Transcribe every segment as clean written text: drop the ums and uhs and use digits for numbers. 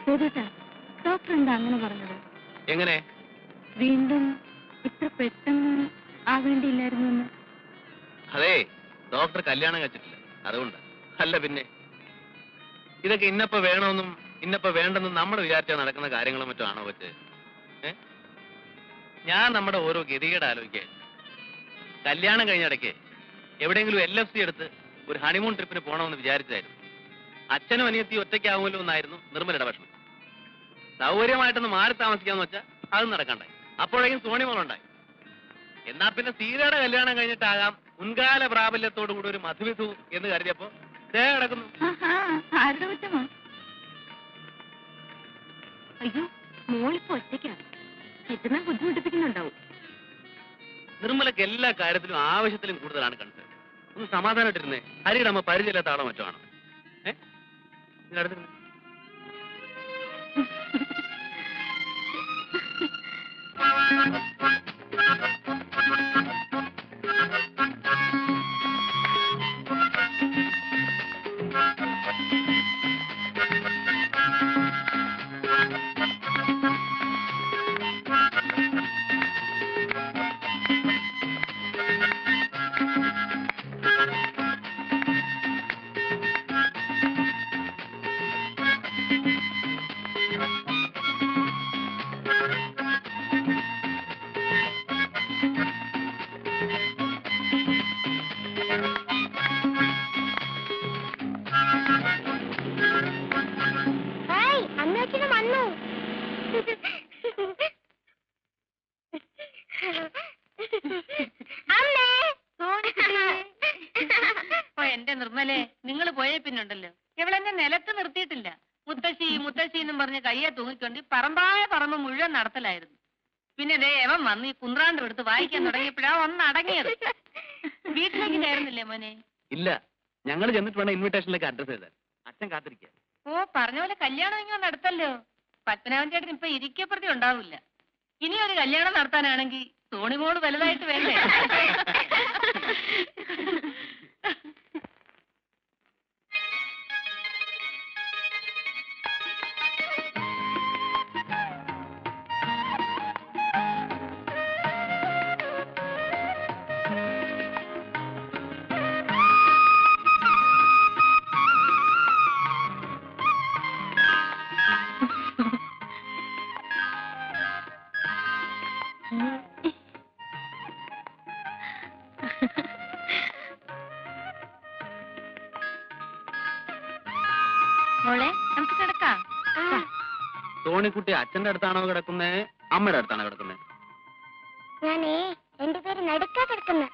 Doctor എന്താ അങ്ങനെ പറഞ്ഞത്? എങ്ങനെ? വീണ്ടും ഇത്ര പെട്ടെന്ന് ആവേണ്ടിയില്ലായിരുന്നു എന്ന്. അതെ, ഡോക്ടർ കല്യാണം കഴിച്ചിട്ടില്ല, അതുകൊണ്ട്. അല്ല പിന്നെ ഇതൊക്കെ ഇന്നപ്പോ വേണമെന്നും ഇന്നപ്പോ വേണ്ടെന്നും നമ്മൾ വിചാരിച്ചാൽ നടക്കുന്ന കാര്യങ്ങളും മറ്റും ആണോ വെച്ച്? ഞാൻ നമ്മുടെ ഓരോ ഗതികേട് ആലോചിക്കാൻ. കല്യാണം കഴിഞ്ഞിടയ്ക്ക് എവിടെയെങ്കിലും LFC എടുത്ത് ഒരു ഹണിമൂൺ ട്രിപ്പിന് പോകണമെന്ന് വിചാരിച്ചായിരുന്നു. അച്ഛനും അനിയത്തി ഒറ്റയ്ക്കാവുമല്ലോ എന്നായിരുന്നു നിർമ്മലയുടെ ഭക്ഷണം. സൗകര്യമായിട്ടൊന്ന് മാറി താമസിക്കാന്ന് വെച്ചാൽ അതും നടക്കണ്ടായി. അപ്പോഴേക്കും സോണിമോളുണ്ടായി. എന്നാ പിന്നെ സീതയുടെ കല്യാണം കഴിഞ്ഞിട്ടാകാം മുൻകാല പ്രാബല്യത്തോടു കൂടി ഒരു മധുവിധു എന്ന് കരുതിയപ്പോ ദേ കിടക്കുന്നു. ആരുടെ കുറ്റമാ? അയ്യോ, മോളിപ്പോ ഒറ്റയ്ക്കാണ്. എത്തുന്ന ബുദ്ധിമുട്ടിപ്പിക്കുന്നുണ്ടാവും. നിർമ്മലക്ക് എല്ലാ കാര്യത്തിലും ആവശ്യത്തിലും കൂടുതലാണ് കണ്ടത്. ഒന്ന് സമാധാനമായിട്ടിരുന്നേ. ഹരിയുടെ അമ്മ പരിചയമില്ലാത്ത ആളോ മറ്റോ ആണോ? അടുത്തിരുന്നേ. എന്റെ നിർമ്മലേ, നിങ്ങൾ പോയേ പിന്നുണ്ടല്ലോ ഇവളെന്നെ നിലത്ത് നിർത്തിയിട്ടില്ല. മുത്തശ്ശി മുത്തശ്ശി എന്നും പറഞ്ഞ് കയ്യെ തൂങ്ങിക്കൊണ്ട് പറമ്പായ പറമ്പ് മുഴുവൻ നടത്തലായിരുന്നു. പിന്നെ ദേ എവൻ വന്ന് ഈ കുന്ത്രാണ്ട് എടുത്ത് വായിക്കാൻ തുടങ്ങിയപ്പോഴാ ഒന്ന് അടങ്ങിയത്. വീട്ടിലേക്ക് കയറുന്നില്ലേ മോനെ? ഇല്ല, ഞങ്ങൾ ചെന്നിട്ട് വേണം ഇൻവിറ്റേഷനിലേക്ക് അഡ്രസ് ചെയ്താൽ. അച്ഛൻ കാത്തിരിക്കുക. ഓ, പറഞ്ഞ പോലെ കല്യാണം ഇങ്ങനെ നടത്തല്ലോ. പത്മനാഭൻ ചേട്ടൻ ഇപ്പൊ ഇരിക്കപ്രതി ഉണ്ടാവില്ല. ഇനി ഒരു കല്യാണം നടത്താനാണെങ്കിൽ സോണിമോള് വലുതായിട്ട് വേണ്ടേ? മോളെ, നമുക്ക് കിടക്കാം. സോണിക്കുട്ടി അച്ഛന്റെ അടുത്താണോ കിടക്കുന്നേ, അമ്മയുടെ അടുത്താണോ കിടക്കുന്നേ? ഞാനേ എന്റെ പേര് നടുക്കാ കിടക്കുന്ന.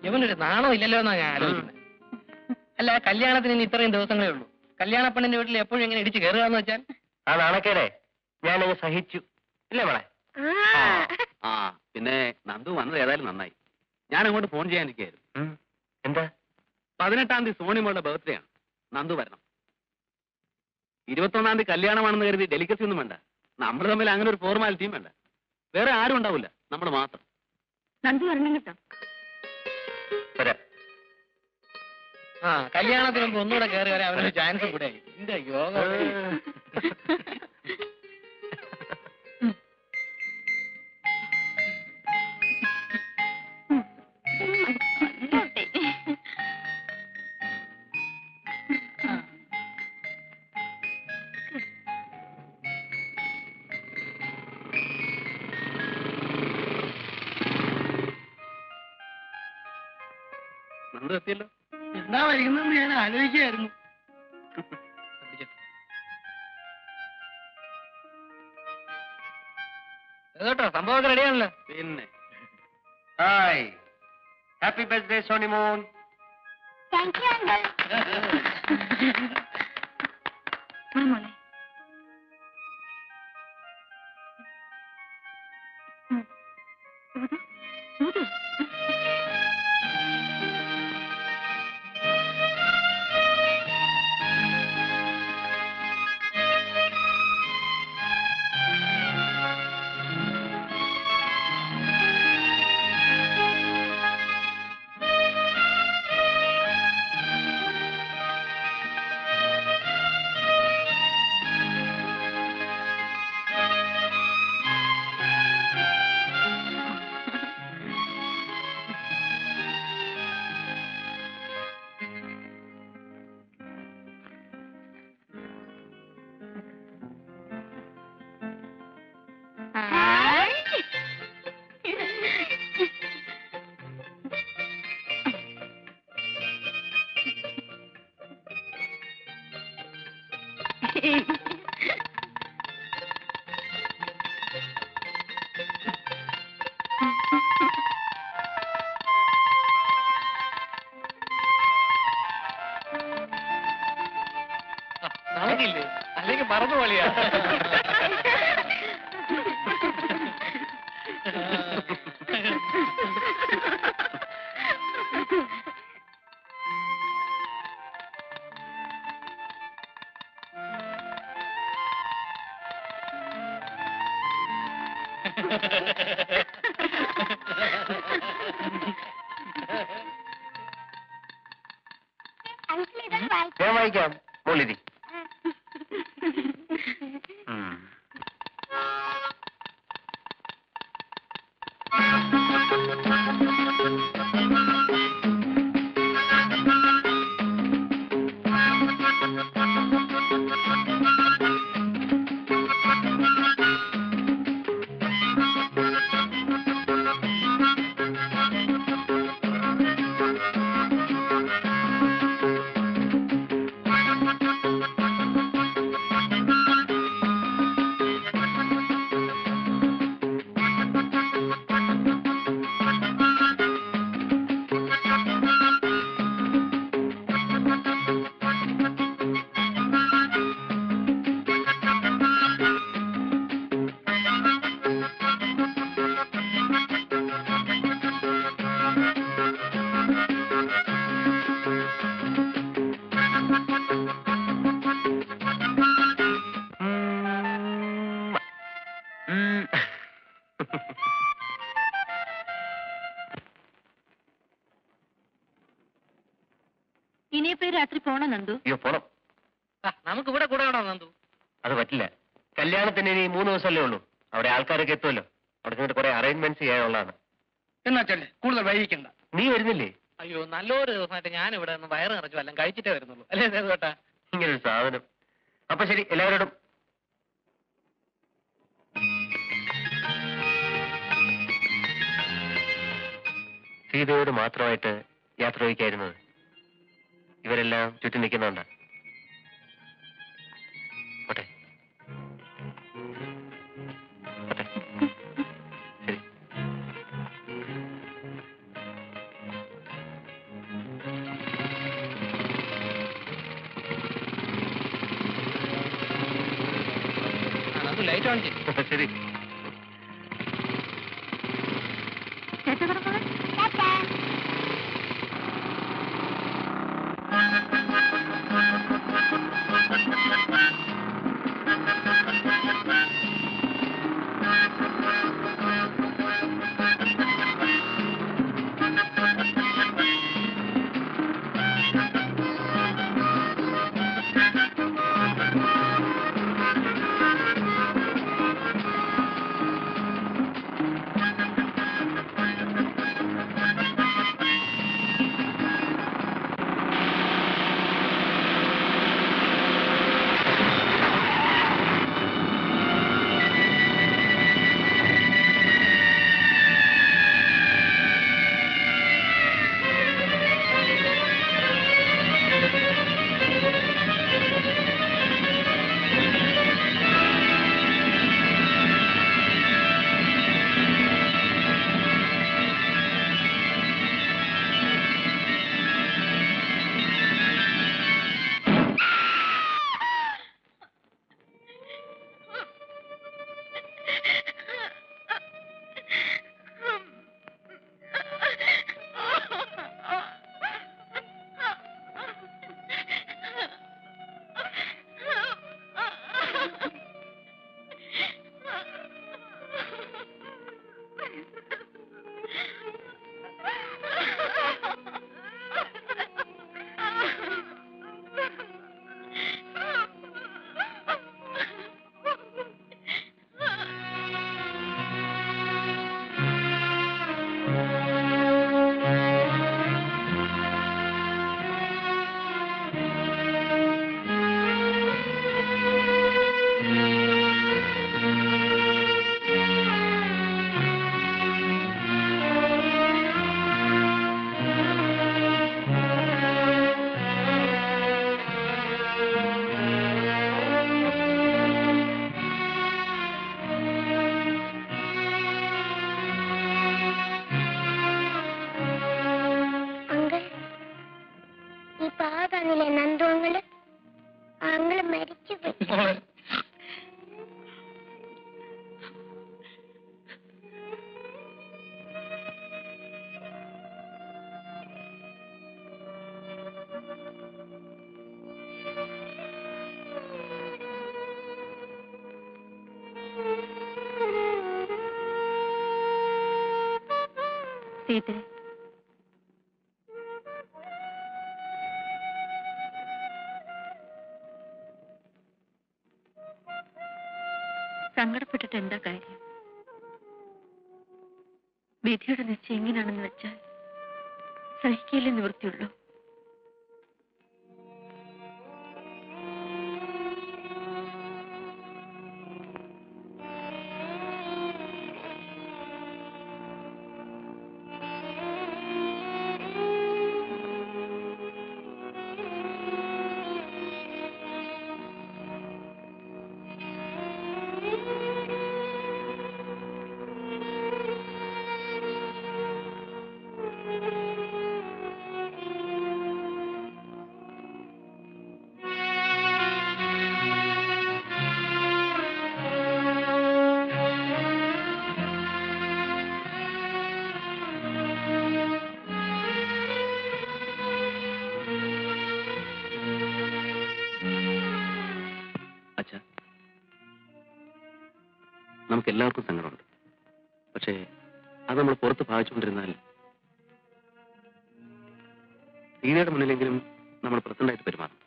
ഇവനൊരു നാണോ ഇല്ലല്ലോ എന്നാ ഞാൻ ആലോചിക്കുന്നത്. അല്ല, കല്യാണത്തിന് ഇനി ഇത്രയും ദിവസങ്ങളേ ഉള്ളൂ. കല്യാണ പെണ്ണിന്റെ വീട്ടിൽ എപ്പോഴും ഇങ്ങനെ ഇടിച്ച് കയറുകയെന്ന് വെച്ചാൽ ആ നാണക്കേടേ ഞാനങ്ങ് സഹിച്ചു. ഇല്ലേ മോളെ? ആ പിന്നെ നന്ദു വന്നത് ഏതായാലും നന്നായി. ഞാൻ അങ്ങോട്ട് ഫോൺ ചെയ്യാനിരിക്കുകയായിരുന്നു. എന്താ? 18-ാം തീയതി സോണിമോളുടെ ബർത്ത്ഡേ ആണ്. നന്ദു വരണം. 21-ാം തീയതി കല്യാണമാണെന്ന് കരുതി ഡെലിക്കസി ഒന്നും വേണ്ട. നമ്മൾ തമ്മിൽ അങ്ങനെ ഒരു ഫോർമാലിറ്റിയും വേണ്ട. വേറെ ആരും ഉണ്ടാവില്ല, നമ്മൾ മാത്രം. നന്ദു വരണം കേട്ടോ. ആ കല്യാണത്തിന് മുമ്പ് ഒന്നുകൂടെ കയറി വരാൻ അവനൊരു ചാൻസ് കൂടെ. എന്റെ യോഗ. നന്ദു എത്തിയല്ലോ. എന്താ വൈകുന്നത് ഞാൻ ആലോചിക്കുകയായിരുന്നു. കേട്ടോ, സംഭവമൊക്കെ റെഡിയാണല്ലോ. പിന്നെ hi, happy birthday Sonimon. Thank you uncle. മോളെ നമുക്കില്ലേ അല്ലെങ്കിൽ മറന്നു പോളിയാ. അങ്കിൾ ഇതൊന്ന് വായിച്ചു. ഞാൻ വായിക്കാം, മോളിരി. ഇനിയിപ്പോ രാത്രി പോണം നന്ദു. അയ്യോ, പോണം. നമുക്ക് ഇവിടെ കൂടെ വേണോ നന്ദു? അത് പറ്റില്ല. കല്യാണത്തിന് ഇനി 3 ദിവസമല്ലേ ഉള്ളൂ. അവിടെ ആൾക്കാരൊക്കെ എത്തുമല്ലോ. അവിടെ ചെന്നിട്ട് കുറെ അറേഞ്ച്മെന്റ്സ് ചെയ്യാനുള്ളതാണ്. എന്നാ ചെല്ലേ, കൂടുതൽ വൈകിക്കണ്ട. നീ വരുന്നില്ലേ? അയ്യോ, നല്ലൊരു ദിവസമായിട്ട് ഞാൻ ഇവിടെ നിന്ന് വയറ് നിറച്ചു എല്ലാം കഴിച്ചിട്ടേ വരുന്നുള്ളൂ. അല്ലേ കേട്ടാ? ഇങ്ങനൊരു സാധനം. അപ്പൊ ശരി, എല്ലാവരോടും സീതയോട് മാത്രമായിട്ട് യാത്ര ചോദിക്കായിരുന്നത്. ഇവരെല്ലാം ചുറ്റും നിൽക്കുന്നുണ്ട്. പോട്ടെ പോട്ടെ. ശരി. ലൈറ്റ് ഓൺ ചെയ്യും. ശരി. ടാറ്റാ. സീത, സങ്കടപ്പെട്ടിട്ട് എന്താ കാര്യം? വിധിയുടെ നിശ്ചയം എങ്ങനെയാണെന്ന് വെച്ചാൽ സഹിക്കയില്ലേ നിവൃത്തിയുള്ളൂ. നമുക്ക് എല്ലാവർക്കും സങ്കടമുണ്ട്. പക്ഷേ അത് നമ്മൾ പുറത്ത് ഭാവിച്ചുകൊണ്ടിരുന്നാൽ സീതയുടെ മുന്നിലെങ്കിലും നമ്മൾ പ്രസന്റായിട്ട് പെരുമാറും.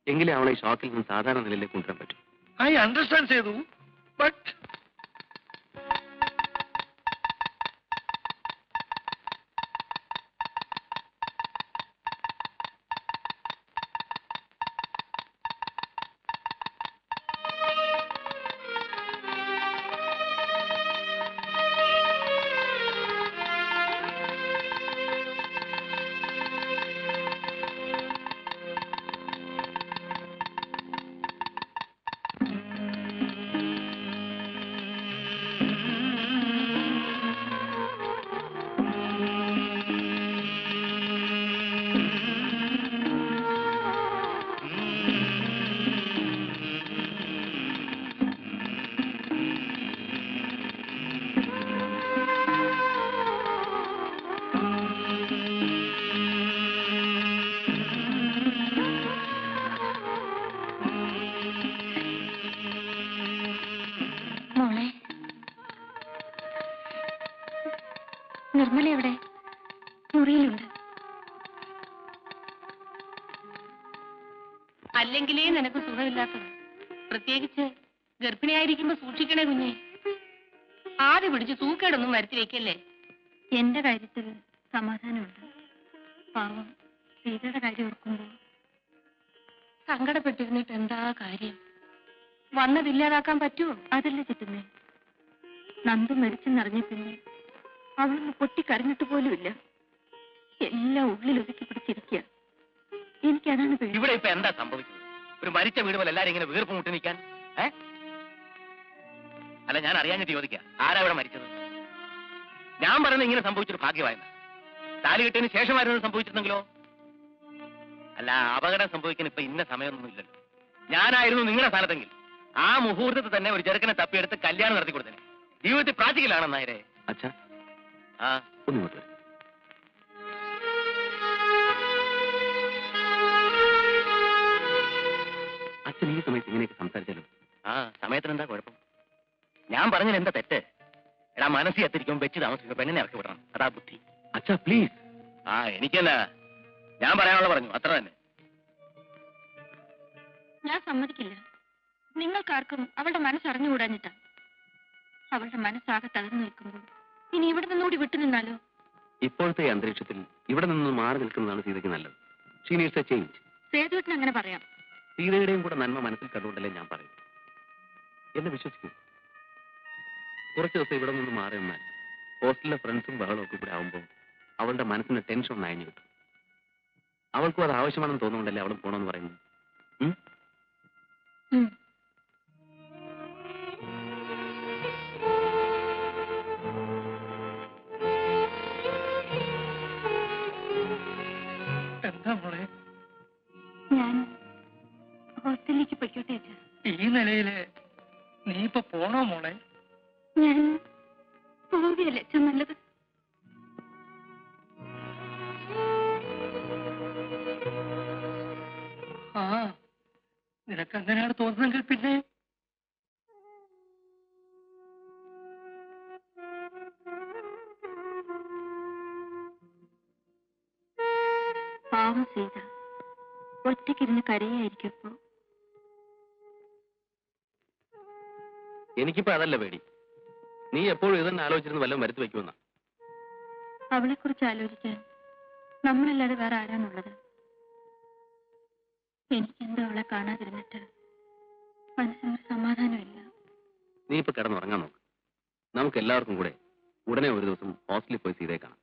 എങ്കിലേ അവളെ ഈ ഷോക്കിൽ നിന്ന് സാധാരണ നിലയിലേക്ക് കൊണ്ടുവരാൻ പറ്റും. ഐ അണ്ടർസ്റ്റാൻഡ് ചെയ്തു. ബട്ട് നിർമ്മല എവിടെ? മുറിയിലുണ്ട്. അല്ലെങ്കിലേ നിനക്ക് സുഖമില്ലാത്തത്. പ്രത്യേകിച്ച് ഗർഭിണിയായിരിക്കുമ്പോ സൂക്ഷിക്കണേ കുഞ്ഞെ. ആദ്യ പിടിച്ച് സൂക്കേടൊന്നും വരുത്തി വെക്കല്ലേ. എന്റെ കാര്യത്തിൽ സമാധാനമുണ്ട്. പാവം സീതയുടെ കാര്യം ഓർക്കുമ്പോ സങ്കടപ്പെട്ടിരുന്നിട്ട് എന്താ കാര്യം? വന്നതില്ലാതാക്കാൻ പറ്റുമോ? അതല്ല ചിറ്റുന്നേ, നന്ദു മരിച്ചെന്നറിഞ്ഞ പിന്നെ അവളൊന്ന് പൊട്ടിക്കരഞ്ഞിട്ട് പോലുമില്ല. എല്ലാം ഉള്ളിലൊതുക്കി പിടിച്ചിരിക്കുക. എനിക്കതാണ് പേടി. ഇവിടെ ഇപ്പൊ എന്താ സംഭവിക്കുന്നത്? ഒരു മരിച്ച വീട് പോലെ എല്ലാരും ഇങ്ങനെ വീർപ്പ് മുട്ടി നിൽക്കാൻ? അല്ല, ഞാൻ അറിയാഞ്ഞിട്ട് ചോദിക്കാം, ആരാ ഇവിടെ മരിച്ചത്? ഞാൻ പറയുന്നത് ഇങ്ങനെ സംഭവിച്ചൊരു ഭാഗ്യമായിരുന്നു. താലി കെട്ടിയതിന് ശേഷമായിരുന്നു സംഭവിച്ചിരുന്നെങ്കിലോ? അല്ല, അപകടം സംഭവിക്കാൻ ഇപ്പൊ ഇന്ന സമയമൊന്നും ഇല്ലല്ലോ. ഞാനായിരുന്നു നിങ്ങളുടെ സ്ഥാനത്തെങ്കിൽ ആ മുഹൂർത്തത്തിൽ തന്നെ ഒരു ചെറുക്കനെ തപ്പിയെടുത്ത് കല്യാണം നടത്തി കൊടുത്തനെ. ജീവിതത്തിൽ പ്രാക്ടിക്കലാണെന്നായരെ. അച്ഛാ, ആ ഒന്നിങ്ങോട്ട് വരും. അച്ഛൻ ഈ സമയത്ത് ഇങ്ങനെയൊക്കെ സംസാരിച്ചാലോ? ആ സമയത്തിന് എന്താ കുഴപ്പം? ഞാൻ പറഞ്ഞത് എന്താ തെറ്റ്? എടാ, മനസ്സിൽ എത്തിരിക്കും വെച്ച് താമസിക്കും, പെണ്ണിനെ ഇറക്കി വിടണം. അതാ ബുദ്ധി. അച്ഛാ പ്ലീസ്. ആ എനിക്കല്ല, ഞാൻ പറയാനുള്ള പറഞ്ഞു, അത്ര തന്നെ. ഞാൻ സമ്മതിക്കില്ല. നിങ്ങൾക്കാർക്കും അവളുടെ മനസ്സറിഞ്ഞുകൂടാഞ്ഞിട്ടാ. അവളുടെ മനസ്സാകെ തകർന്നു നിൽക്കുമ്പോൾ ഇനി ഇവിടെ നിന്നുകൂടി വിട്ടുനിന്നാലോ? ഇപ്പോഴത്തെ അന്തരീക്ഷത്തിൽ ഇവിടെ നിന്ന് മാറി നിൽക്കുന്നതാണ് സീതയ്ക്ക് നല്ലത്. She needs a change. സേതുവേട്ടൻ അങ്ങനെ പറയാം. സീതയുടെയും കൂടെ നന്മ മനസ്സിൽ കണ്ടുകൊണ്ടല്ലേ ഞാൻ പറയും. എന്നെ വിശ്വസിക്കൂ. കുറച്ച് ദിവസം ഇവിടെ നിന്ന് മാറി നിന്നാൽ ഹോസ്റ്റലിലെ ഫ്രണ്ട്സും ബഹളവും ഒക്കെ കൂടെ ആവുമ്പോൾ അവളുടെ മനസ്സിന് ടെൻഷൻ ഒന്ന് അയഞ്ഞു കിട്ടും. അവൾക്കും അത് ആവശ്യമാണെന്ന് തോന്നുന്നുണ്ടല്ലേ അവളും പോണമെന്ന് പറയുന്നു. എന്താ മോളെ? ഞാൻ ഹോസ്റ്റലിലേക്ക് പൊയ്ക്കോട്ടെ അച്ഛാ. ഈ നിലയില് നീ ഇപ്പൊ പോണോ മോളെ? ഞാൻ പോവുകയല്ലേ അച്ഛൻ നല്ലത്. ആ, നിനക്ക് അങ്ങനെയാണ് തോന്നുന്നെങ്കിൽ പിന്നെ പാവം സീത ഒറ്റയ്ക്കിരുന്ന് കരയായിരിക്കപ്പോ. എനിക്കിപ്പോ അതല്ല പേടി. നീ എപ്പോഴും ഇതന്നെ ആലോചിച്ചിരുന്ന് വല്ലതും വരുത്തി വെക്കുമെന്ന. അവളെ കുറിച്ച് ആലോചിക്കാൻ നമ്മളല്ലാതെ വേറെ ആരാണുള്ളത്? എനിക്കെന്തോ അവളെ കാണാതിരുന്നിട്ട് മനസ്സിനൊരു സമാധാനമില്ല. നീ ഇപ്പൊ കിടന്നുറങ്ങാൻ നോക്ക്. നമുക്ക് എല്ലാവർക്കും കൂടെ ഉടനെ ഒരു ദിവസം ഹോസ്റ്റലിൽ പോയി സീതയെ കാണാം.